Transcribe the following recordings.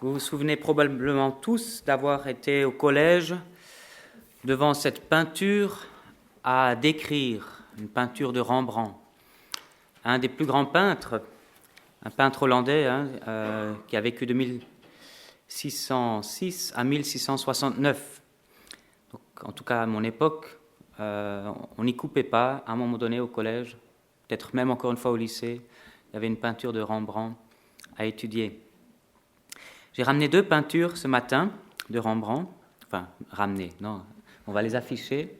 Vous vous souvenez probablement tous d'avoir été au collège devant cette peinture à décrire, une peinture de Rembrandt, un des plus grands peintres, un peintre hollandais qui a vécu de 1606 à 1669. Donc, en tout cas, à mon époque, on n'y coupait pas. À un moment donné, au collège, peut-être même encore une fois au lycée, il y avait une peinture de Rembrandt à étudier. J'ai ramené 2 peintures ce matin de Rembrandt. Enfin, ramené, non, on va les afficher.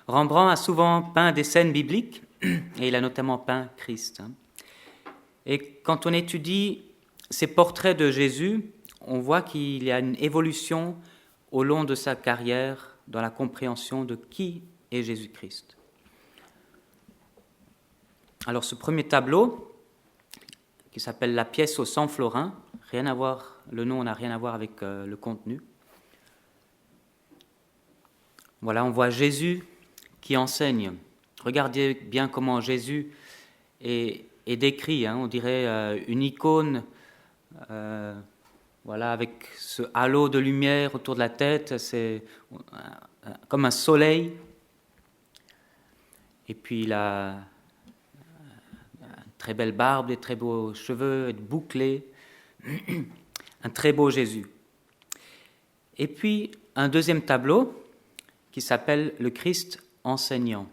Rembrandt a souvent peint des scènes bibliques, et il a notamment peint Christ. Et quand on étudie ces portraits de Jésus, on voit qu'il y a une évolution au long de sa carrière dans la compréhension de qui est Jésus-Christ. Alors ce premier tableau, qui s'appelle La pièce aux 100 florins, rien à voir, le nom n'a rien à voir avec le contenu. Voilà, on voit Jésus qui enseigne. Regardez bien comment Jésus est décrit, on dirait une icône, voilà, avec ce halo de lumière autour de la tête, c'est comme un soleil. Et puis il a une très belle barbe, des très beaux cheveux, bouclés, un très beau Jésus. Et puis un deuxième tableau qui s'appelle le Christ enseignant.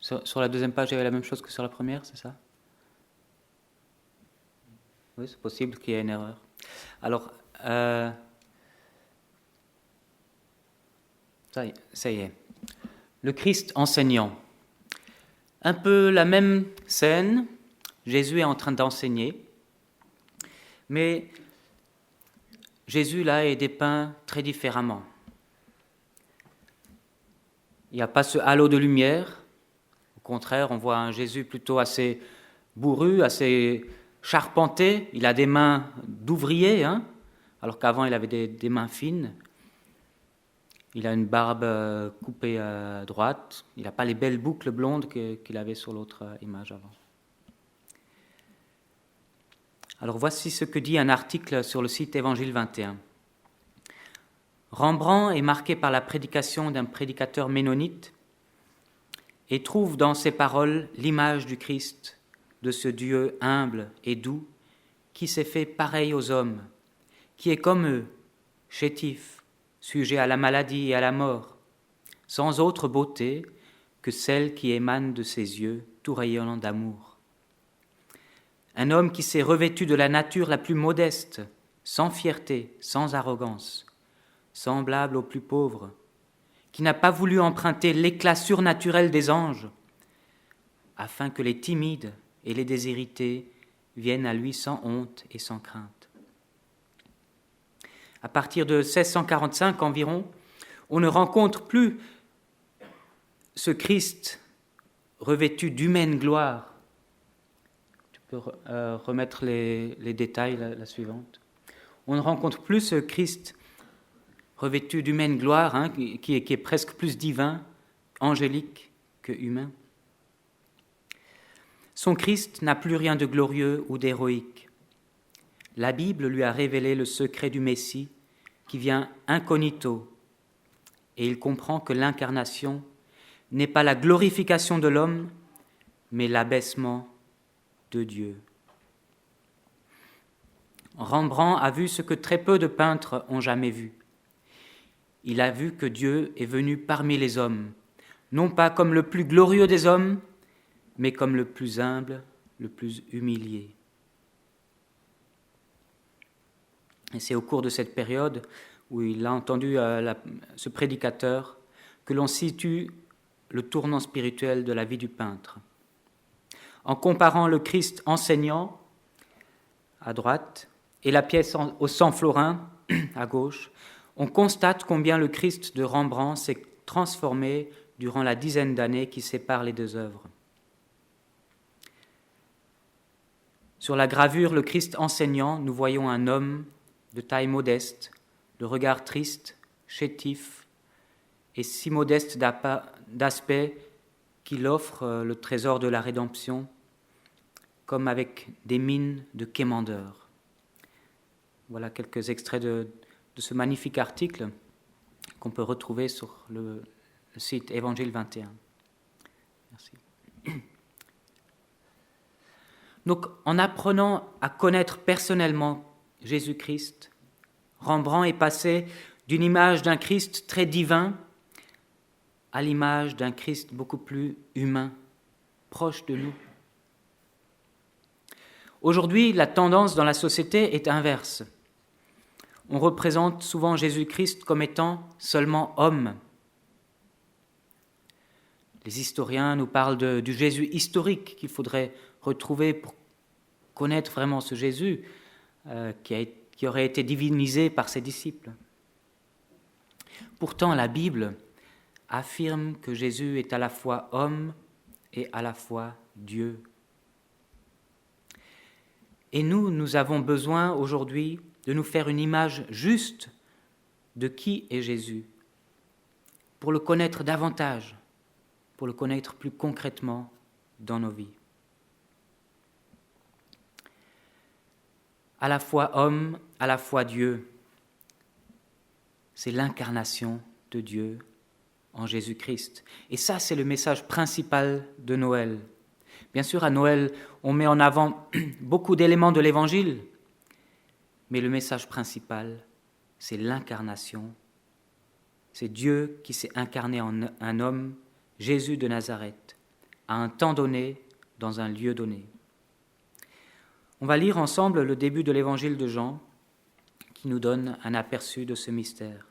Sur la deuxième page, il y avait la même chose que sur la première, c'est ça? Oui, c'est possible qu'il y ait une erreur. Alors, ça y est. Le Christ enseignant. Un peu la même scène, Jésus est en train d'enseigner, mais Jésus, là, est dépeint très différemment. Il n'y a pas ce halo de lumière. Au contraire, on voit un Jésus plutôt assez bourru, assez charpenté. Il a des mains d'ouvrier, alors qu'avant, il avait des mains fines. Il a une barbe coupée à droite. Il n'a pas les belles boucles blondes qu'il avait sur l'autre image avant. Alors voici ce que dit un article sur le site Évangile 21. Rembrandt est marqué par la prédication d'un prédicateur ménonite et trouve dans ses paroles l'image du Christ, de ce Dieu humble et doux qui s'est fait pareil aux hommes, qui est comme eux, chétif, sujet à la maladie et à la mort, sans autre beauté que celle qui émane de ses yeux tout rayonnant d'amour. Un homme qui s'est revêtu de la nature la plus modeste, sans fierté, sans arrogance, semblable aux plus pauvres, qui n'a pas voulu emprunter l'éclat surnaturel des anges, afin que les timides et les déshérités viennent à lui sans honte et sans crainte. À partir de 1645 environ, on ne rencontre plus ce Christ revêtu d'humaine gloire. Tu peux remettre les détails, la suivante. On ne rencontre plus ce Christ revêtu d'humaine gloire, qui est presque plus divin, angélique que humain. Son Christ n'a plus rien de glorieux ou d'héroïque. La Bible lui a révélé le secret du Messie qui vient incognito, et il comprend que l'incarnation n'est pas la glorification de l'homme, mais l'abaissement de Dieu. Rembrandt a vu ce que très peu de peintres ont jamais vu. Il a vu que Dieu est venu parmi les hommes, non pas comme le plus glorieux des hommes, mais comme le plus humble, le plus humilié. Et c'est au cours de cette période où il a entendu ce prédicateur que l'on situe le tournant spirituel de la vie du peintre. En comparant le Christ enseignant à droite et la pièce aux 100 florins à gauche, on constate combien le Christ de Rembrandt s'est transformé durant la dizaine d'années qui séparent les deux œuvres. Sur la gravure Le Christ enseignant, nous voyons un homme de taille modeste, le regard triste, chétif et si modeste d'aspect qu'il offre le trésor de la rédemption, comme avec des mines de quémandeur. Voilà quelques extraits de ce magnifique article qu'on peut retrouver sur le site Évangile 21. Merci. Donc, en apprenant à connaître personnellement Jésus-Christ, Rembrandt est passé d'une image d'un Christ très divin à l'image d'un Christ beaucoup plus humain, proche de nous. Aujourd'hui, la tendance dans la société est inverse. On représente souvent Jésus-Christ comme étant seulement homme. Les historiens nous parlent du Jésus historique qu'il faudrait retrouver pour connaître vraiment ce Jésus qui aurait été divinisé par ses disciples. Pourtant, la Bible affirme que Jésus est à la fois homme et à la fois Dieu. Et nous avons besoin aujourd'hui de nous faire une image juste de qui est Jésus, pour le connaître davantage, pour le connaître plus concrètement dans nos vies. À la fois homme, à la fois Dieu, c'est l'incarnation de Dieu en Jésus-Christ. Et ça, c'est le message principal de Noël. Bien sûr, à Noël, on met en avant beaucoup d'éléments de l'Évangile, mais le message principal, c'est l'incarnation. C'est Dieu qui s'est incarné en un homme, Jésus de Nazareth, à un temps donné, dans un lieu donné. On va lire ensemble le début de l'Évangile de Jean, qui nous donne un aperçu de ce mystère.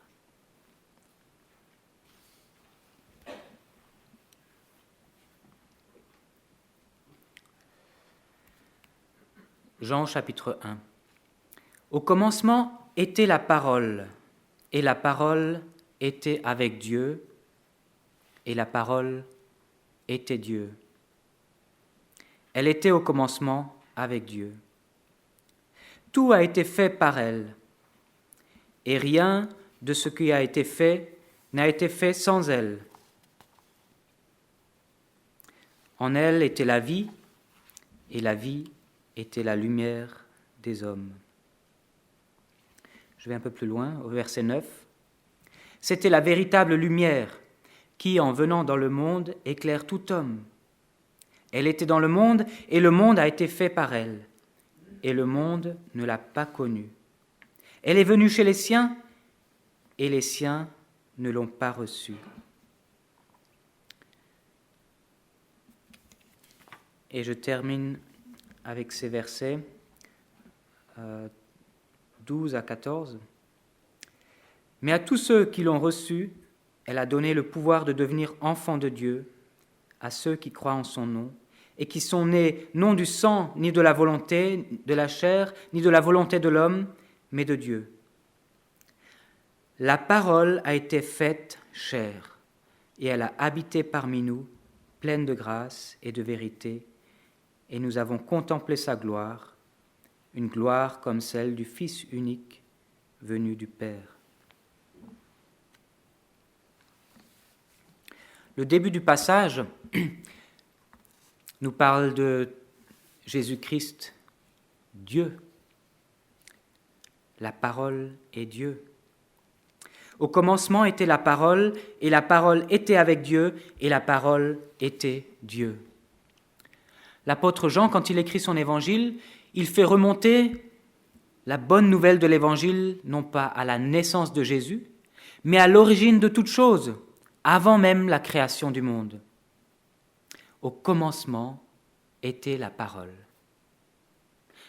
Jean chapitre 1. Au commencement était la parole, et la parole était avec Dieu, et la parole était Dieu. Elle était au commencement avec Dieu. Tout a été fait par elle, et rien de ce qui a été fait n'a été fait sans elle. En elle était la vie, et la vie était la lumière des hommes. Je vais un peu plus loin, au verset 9. C'était la véritable lumière qui, en venant dans le monde, éclaire tout homme. Elle était dans le monde, et le monde a été fait par elle, et le monde ne l'a pas connue. Elle est venue chez les siens, et les siens ne l'ont pas reçue. Et je termine avec ces versets 12 à 14. Mais à tous ceux qui l'ont reçue, elle a donné le pouvoir de devenir enfants de Dieu, à ceux qui croient en son nom, et qui sont nés non du sang, ni de la volonté de la chair, ni de la volonté de l'homme, mais de Dieu. La parole a été faite chair, et elle a habité parmi nous, pleine de grâce et de vérité, et nous avons contemplé sa gloire, une gloire comme celle du Fils unique venu du Père. Le début du passage nous parle de Jésus-Christ, Dieu. La parole est Dieu. Au commencement était la parole, et la parole était avec Dieu, et la parole était Dieu. L'apôtre Jean, quand il écrit son évangile, il fait remonter la bonne nouvelle de l'évangile, non pas à la naissance de Jésus, mais à l'origine de toute chose, avant même la création du monde. Au commencement était la parole.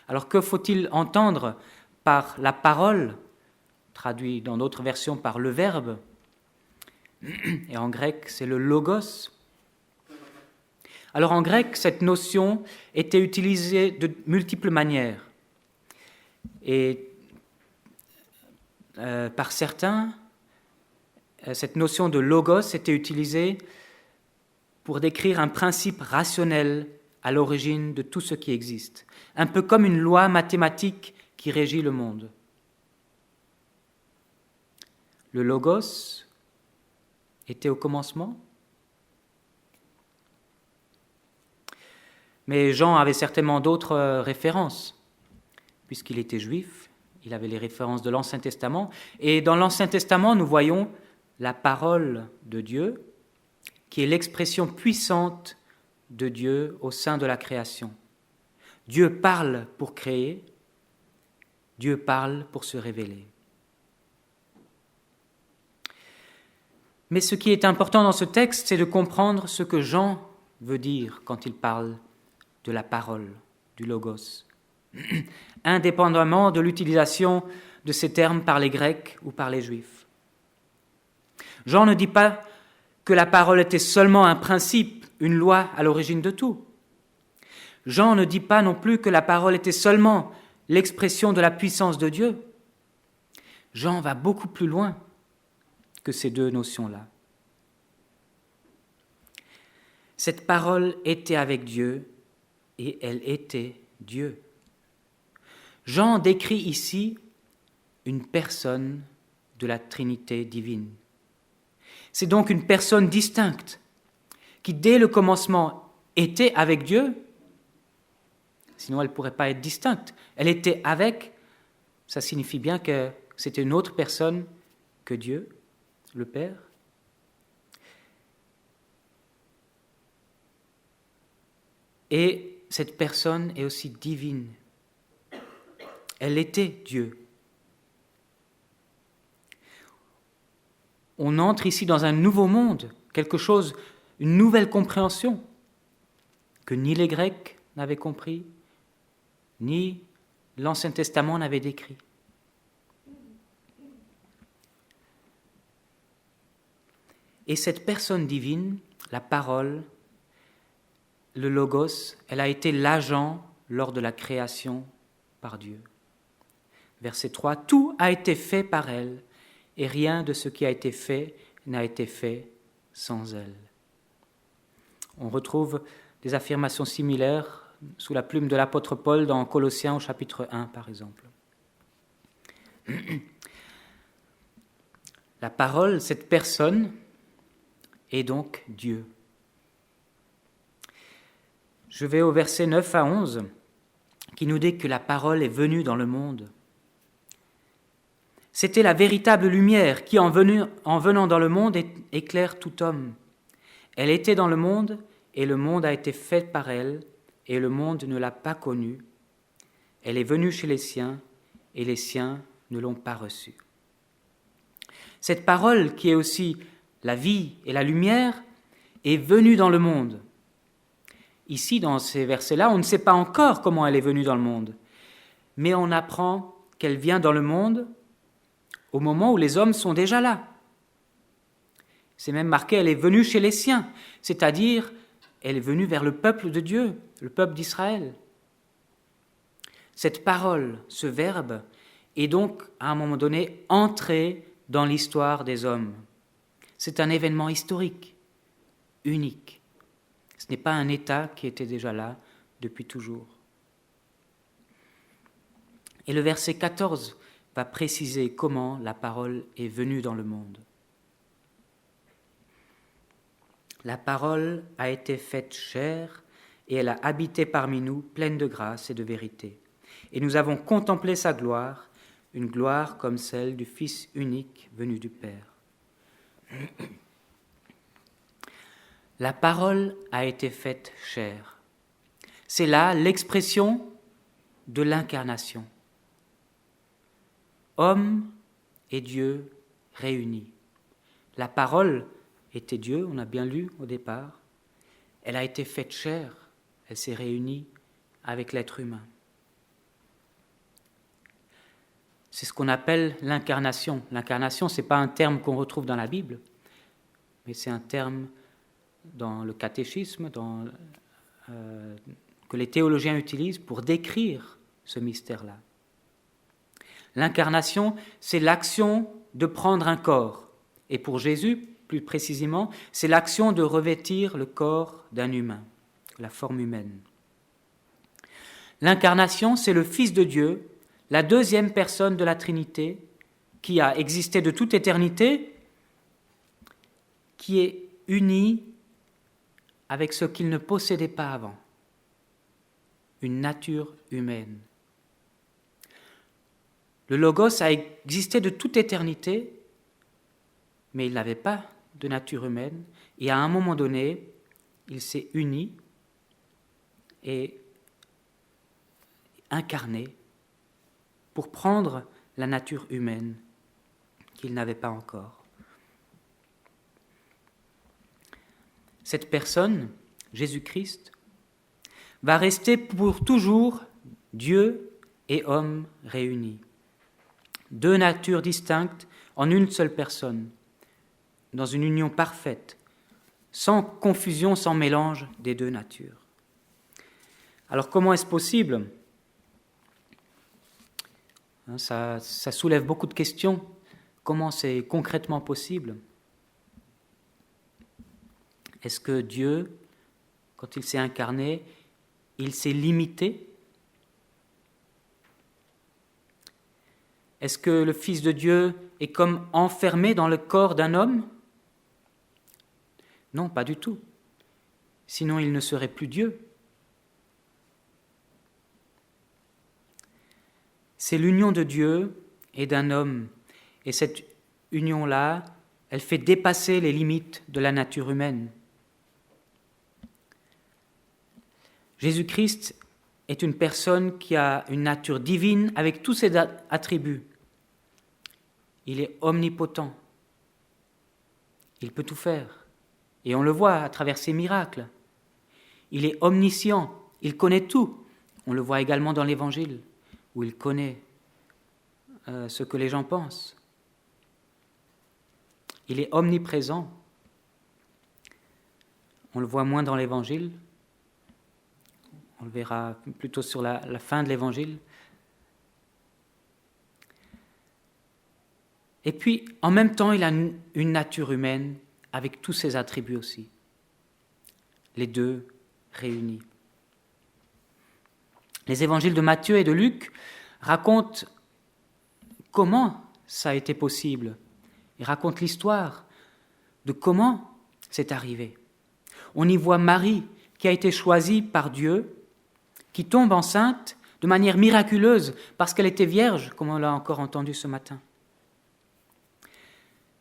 Alors que faut-il entendre par la parole, traduit dans d'autres versions par le verbe? Et en grec, c'est le logos. Alors en grec, cette notion était utilisée de multiples manières. Et par certains, cette notion de logos était utilisée pour décrire un principe rationnel à l'origine de tout ce qui existe, un peu comme une loi mathématique qui régit le monde. le Logos, était au commencement? Mais Jean avait certainement d'autres références, puisqu'il était juif, il avait les références de l'Ancien Testament, et dans l'Ancien Testament, nous voyons la parole de Dieu, qui est l'expression puissante de Dieu au sein de la création. Dieu parle pour créer, Dieu parle pour se révéler. Mais ce qui est important dans ce texte, c'est de comprendre ce que Jean veut dire quand il parle de la parole, du logos, indépendamment de l'utilisation de ces termes par les Grecs ou par les Juifs. Jean ne dit pas que la parole était seulement un principe, une loi à l'origine de tout. Jean ne dit pas non plus que la parole était seulement l'expression de la puissance de Dieu. Jean va beaucoup plus loin que ces deux notions-là. Cette parole était avec Dieu et elle était Dieu. Jean décrit ici une personne de la Trinité divine. C'est donc une personne distincte qui, dès le commencement, était avec Dieu. Sinon, elle ne pourrait pas être distincte. Elle était avec, ça signifie bien que c'était une autre personne que Dieu, le Père. Et cette personne est aussi divine. Elle était Dieu. On entre ici dans un nouveau monde, quelque chose, une nouvelle compréhension que ni les Grecs n'avaient compris, ni l'Ancien Testament n'avait décrit. Et cette personne divine, la parole, le logos, elle a été l'agent lors de la création par Dieu. Verset 3, tout a été fait par elle, et rien de ce qui a été fait n'a été fait sans elle. On retrouve des affirmations similaires sous la plume de l'apôtre Paul dans Colossiens au chapitre 1, par exemple. La parole, cette personne, est donc Dieu. Je vais au verset 9 à 11, qui nous dit que la parole est venue dans le monde. C'était la véritable lumière qui, en venant dans le monde, éclaire tout homme. Elle était dans le monde, et le monde a été fait par elle, et le monde ne l'a pas connue. Elle est venue chez les siens, et les siens ne l'ont pas reçue. Cette parole, qui est aussi la vie et la lumière, est venue dans le monde. Ici, dans ces versets-là, on ne sait pas encore comment elle est venue dans le monde, mais on apprend qu'elle vient dans le monde au moment où les hommes sont déjà là. C'est même marqué, elle est venue chez les siens, c'est-à-dire elle est venue vers le peuple de Dieu, le peuple d'Israël. Cette parole, ce verbe, est donc à un moment donné entré dans l'histoire des hommes. C'est un événement historique, unique. Ce n'est pas un État qui était déjà là depuis toujours. Et le verset 14 va préciser comment la parole est venue dans le monde. La parole a été faite chair et elle a habité parmi nous, pleine de grâce et de vérité. Et nous avons contemplé sa gloire, une gloire comme celle du Fils unique venu du Père. La parole a été faite chair. C'est là l'expression de l'incarnation. Homme et Dieu réunis. La parole était Dieu, on a bien lu au départ. Elle a été faite chair, elle s'est réunie avec l'être humain. C'est ce qu'on appelle l'incarnation. L'incarnation, ce n'est pas un terme qu'on retrouve dans la Bible, mais c'est un terme dans le catéchisme que les théologiens utilisent pour décrire ce mystère-là. L'incarnation, c'est l'action de prendre un corps. Et pour Jésus, plus précisément, c'est l'action de revêtir le corps d'un humain, la forme humaine. L'incarnation, c'est le Fils de Dieu, la deuxième personne de la Trinité, qui a existé de toute éternité, qui est uni avec ce qu'il ne possédait pas avant, une nature humaine. Le Logos a existé de toute éternité, mais il n'avait pas de nature humaine, et à un moment donné, il s'est uni et incarné pour prendre la nature humaine qu'il n'avait pas encore. Cette personne, Jésus-Christ, va rester pour toujours Dieu et homme réunis. Deux natures distinctes en une seule personne, dans une union parfaite, sans confusion, sans mélange des deux natures. Alors comment est-ce possible ? Ça soulève beaucoup de questions. Comment c'est concrètement possible ? Est-ce que Dieu, quand il s'est incarné, il s'est limité ? Est-ce que le Fils de Dieu est comme enfermé dans le corps d'un homme ? Non, pas du tout. Sinon, il ne serait plus Dieu. C'est l'union de Dieu et d'un homme. Et cette union-là, elle fait dépasser les limites de la nature humaine. Jésus-Christ est une personne qui a une nature divine avec tous ses attributs. Il est omnipotent. Il peut tout faire. Et on le voit à travers ses miracles. Il est omniscient. Il connaît tout. On le voit également dans l'Évangile, où il connaît ce que les gens pensent. Il est omniprésent. On le voit moins dans l'Évangile. On le verra plutôt sur la fin de l'Évangile. Et puis, en même temps, il a une nature humaine avec tous ses attributs aussi. Les deux réunis. Les évangiles de Matthieu et de Luc racontent comment ça a été possible. Ils racontent l'histoire de comment c'est arrivé. On y voit Marie qui a été choisie par Dieu, qui tombe enceinte de manière miraculeuse parce qu'elle était vierge, comme on l'a encore entendu ce matin.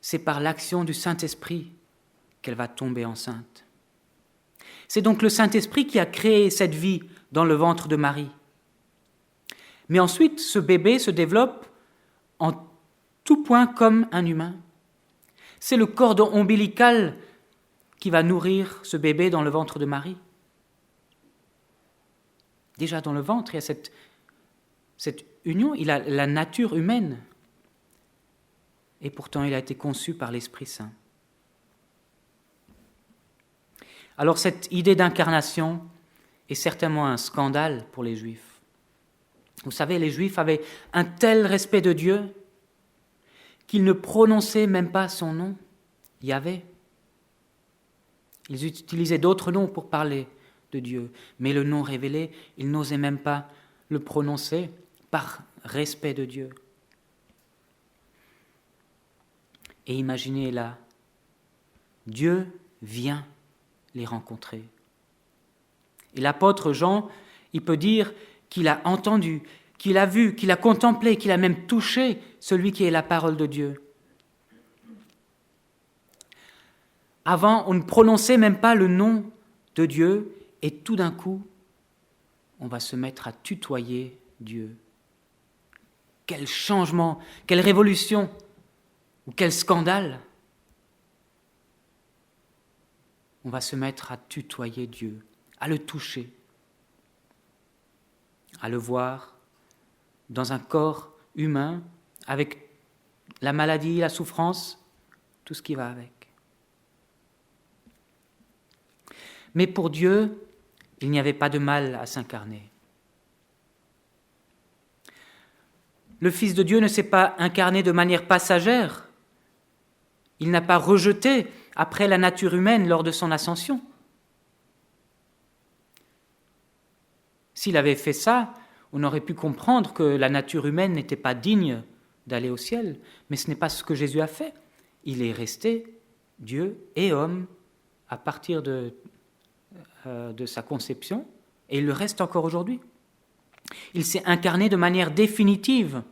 C'est par l'action du Saint-Esprit qu'elle va tomber enceinte. C'est donc le Saint-Esprit qui a créé cette vie dans le ventre de Marie. Mais ensuite, ce bébé se développe en tout point comme un humain. C'est le cordon ombilical qui va nourrir ce bébé dans le ventre de Marie. Déjà dans le ventre, il y a cette union, il a la nature humaine. Et pourtant, il a été conçu par l'Esprit Saint. Alors cette idée d'incarnation est certainement un scandale pour les Juifs. Vous savez, les Juifs avaient un tel respect de Dieu qu'ils ne prononçaient même pas son nom, Yahvé. Ils utilisaient d'autres noms pour parler de Dieu, mais le nom révélé, ils n'osaient même pas le prononcer par respect de Dieu. Et imaginez là, Dieu vient les rencontrer. Et l'apôtre Jean, il peut dire qu'il a entendu, qu'il a vu, qu'il a contemplé, qu'il a même touché celui qui est la parole de Dieu. Avant, on ne prononçait même pas le nom de Dieu, et tout d'un coup, on va se mettre à tutoyer Dieu. Quel changement, quelle révolution, ou quel scandale! On va se mettre à tutoyer Dieu, à le toucher, à le voir dans un corps humain, avec la maladie, la souffrance, tout ce qui va avec. Mais pour Dieu, il n'y avait pas de mal à s'incarner. Le Fils de Dieu ne s'est pas incarné de manière passagère. Il n'a pas rejeté après la nature humaine lors de son ascension. S'il avait fait ça, on aurait pu comprendre que la nature humaine n'était pas digne d'aller au ciel, mais ce n'est pas ce que Jésus a fait. Il est resté Dieu et homme à partir de sa conception, et il le reste encore aujourd'hui. Il s'est incarné de manière définitive.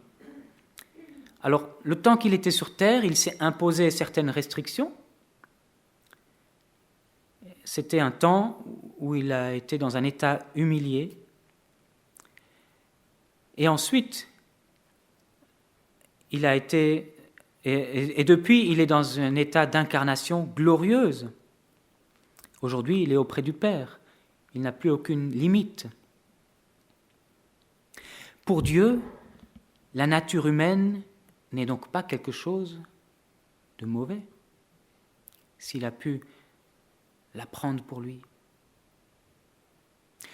Alors, le temps qu'il était sur terre, il s'est imposé certaines restrictions. C'était un temps où il a été dans un état humilié. Et ensuite, il a été, et depuis, il est dans un état d'incarnation glorieuse. Aujourd'hui, il est auprès du Père. Il n'a plus aucune limite. Pour Dieu, la nature humaine n'est donc pas quelque chose de mauvais, s'il a pu la prendre pour lui.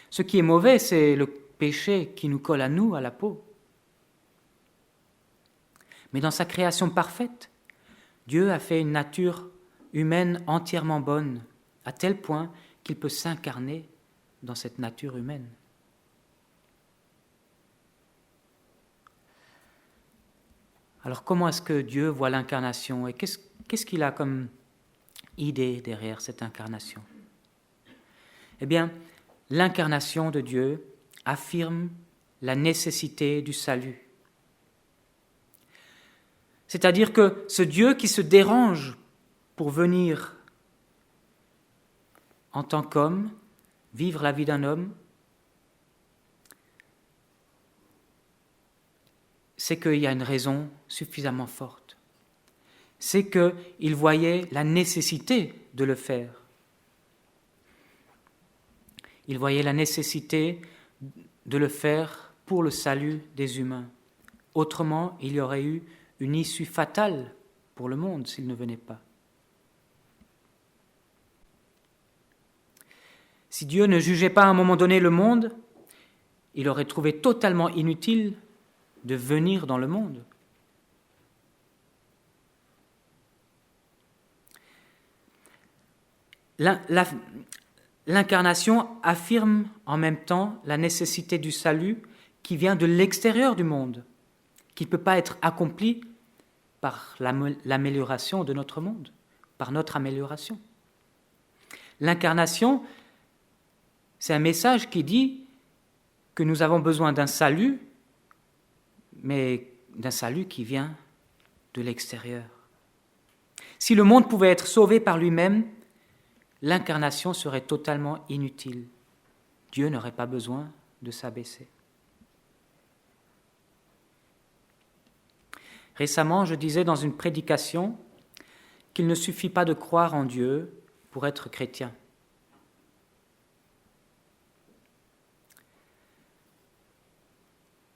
Ce qui est mauvais, c'est le péché qui nous colle à nous, à la peau. Mais dans sa création parfaite, Dieu a fait une nature humaine entièrement bonne, à tel point qu'il peut s'incarner dans cette nature humaine. Alors comment est-ce que Dieu voit l'incarnation et qu'est-ce qu'il a comme idée derrière cette incarnation? Eh bien, l'incarnation de Dieu affirme la nécessité du salut. C'est-à-dire que ce Dieu qui se dérange pour venir en tant qu'homme, vivre la vie d'un homme, c'est qu'il y a une raison suffisamment forte. C'est qu'il voyait la nécessité de le faire. Il voyait la nécessité de le faire pour le salut des humains. Autrement, il y aurait eu une issue fatale pour le monde s'il ne venait pas. Si Dieu ne jugeait pas à un moment donné le monde, il aurait trouvé totalement inutile de venir dans le monde. L'incarnation affirme en même temps la nécessité du salut qui vient de l'extérieur du monde, qui ne peut pas être accompli par l'amélioration de notre monde, par notre amélioration. L'incarnation, c'est un message qui dit que nous avons besoin d'un salut, mais d'un salut qui vient de l'extérieur. Si le monde pouvait être sauvé par lui-même, l'incarnation serait totalement inutile. Dieu n'aurait pas besoin de s'abaisser. Récemment, je disais dans une prédication qu'il ne suffit pas de croire en Dieu pour être chrétien.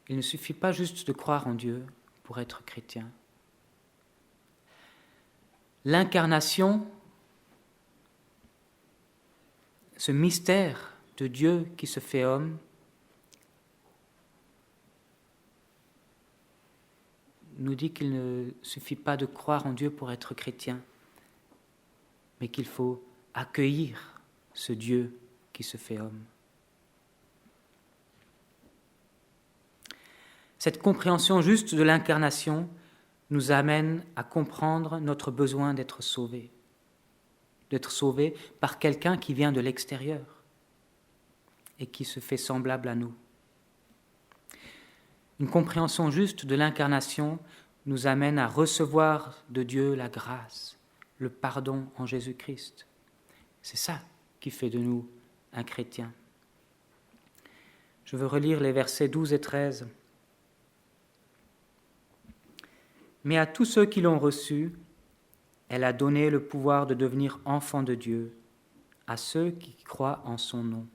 Il ne suffit pas juste de croire en Dieu pour être chrétien. L'incarnation, ce mystère de Dieu qui se fait homme, nous dit qu'il ne suffit pas de croire en Dieu pour être chrétien, mais qu'il faut accueillir ce Dieu qui se fait homme. Cette compréhension juste de l'incarnation nous amène à comprendre notre besoin d'être sauvés par quelqu'un qui vient de l'extérieur et qui se fait semblable à nous. Une compréhension juste de l'incarnation nous amène à recevoir de Dieu la grâce, le pardon en Jésus-Christ. C'est ça qui fait de nous un chrétien. Je veux relire les versets 12 et 13. Mais à tous ceux qui l'ont reçue, elle a donné le pouvoir de devenir enfants de Dieu, à ceux qui croient en son nom,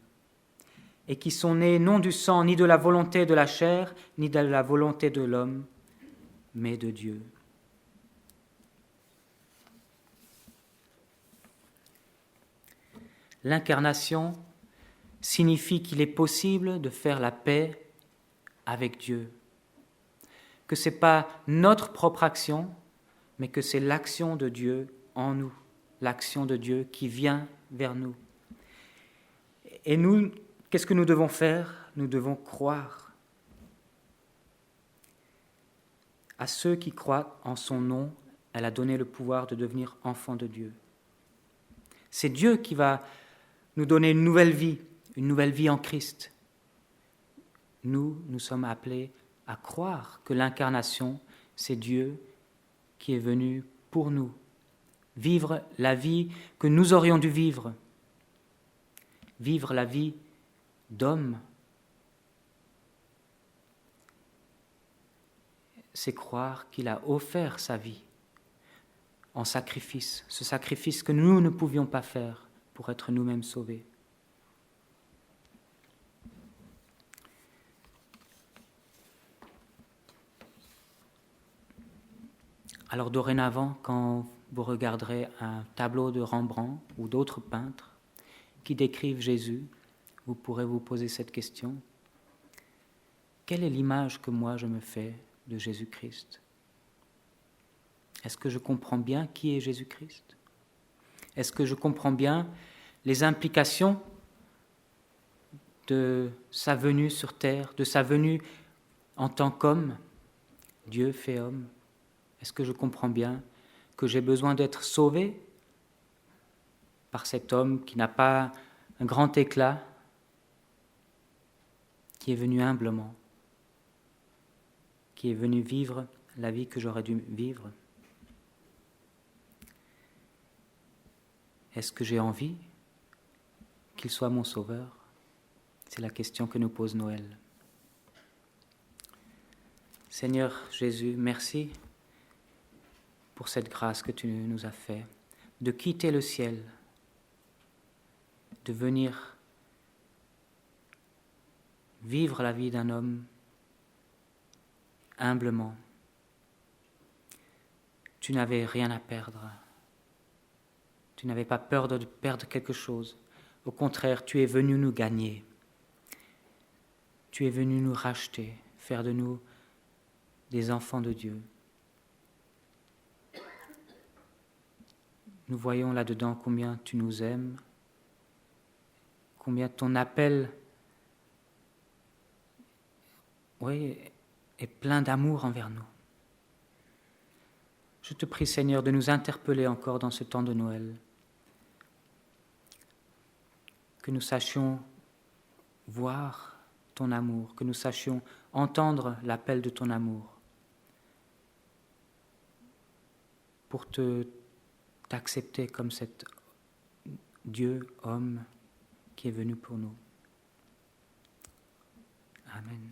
et qui sont nés non du sang, ni de la volonté de la chair, ni de la volonté de l'homme, mais de Dieu. L'incarnation signifie qu'il est possible de faire la paix avec Dieu, que ce n'est pas notre propre action, mais que c'est l'action de Dieu en nous, l'action de Dieu qui vient vers nous. Et nous, qu'est-ce que nous devons faire? Nous devons croire. À ceux qui croient en son nom, elle a donné le pouvoir de devenir enfants de Dieu. C'est Dieu qui va nous donner une nouvelle vie en Christ. Nous sommes appelés à croire que l'incarnation, c'est Dieu qui est venu pour nous, vivre la vie que nous aurions dû vivre la vie d'homme. C'est croire qu'il a offert sa vie en sacrifice, ce sacrifice que nous ne pouvions pas faire pour être nous-mêmes sauvés. Alors dorénavant, quand vous regarderez un tableau de Rembrandt ou d'autres peintres qui décrivent Jésus, vous pourrez vous poser cette question. Quelle est l'image que moi je me fais de Jésus-Christ ? Est-ce que je comprends bien qui est Jésus-Christ ? Est-ce que je comprends bien les implications de sa venue sur terre, de sa venue en tant qu'homme, Dieu fait homme ? Est-ce que je comprends bien que j'ai besoin d'être sauvé par cet homme qui n'a pas un grand éclat, qui est venu humblement, qui est venu vivre la vie que j'aurais dû vivre ? Est-ce que j'ai envie qu'il soit mon sauveur ? C'est la question que nous pose Noël. Seigneur Jésus, merci pour cette grâce que tu nous as faite, de quitter le ciel, de venir vivre la vie d'un homme humblement. Tu n'avais rien à perdre. Tu n'avais pas peur de perdre quelque chose. Au contraire, tu es venu nous gagner. Tu es venu nous racheter, faire de nous des enfants de Dieu. Nous voyons là-dedans combien tu nous aimes, combien ton appel est plein d'amour envers nous. Je te prie, Seigneur, de nous interpeller encore dans ce temps de Noël, que nous sachions voir ton amour, que nous sachions entendre l'appel de ton amour, pour t'accepter comme cet Dieu, homme, qui est venu pour nous. Amen.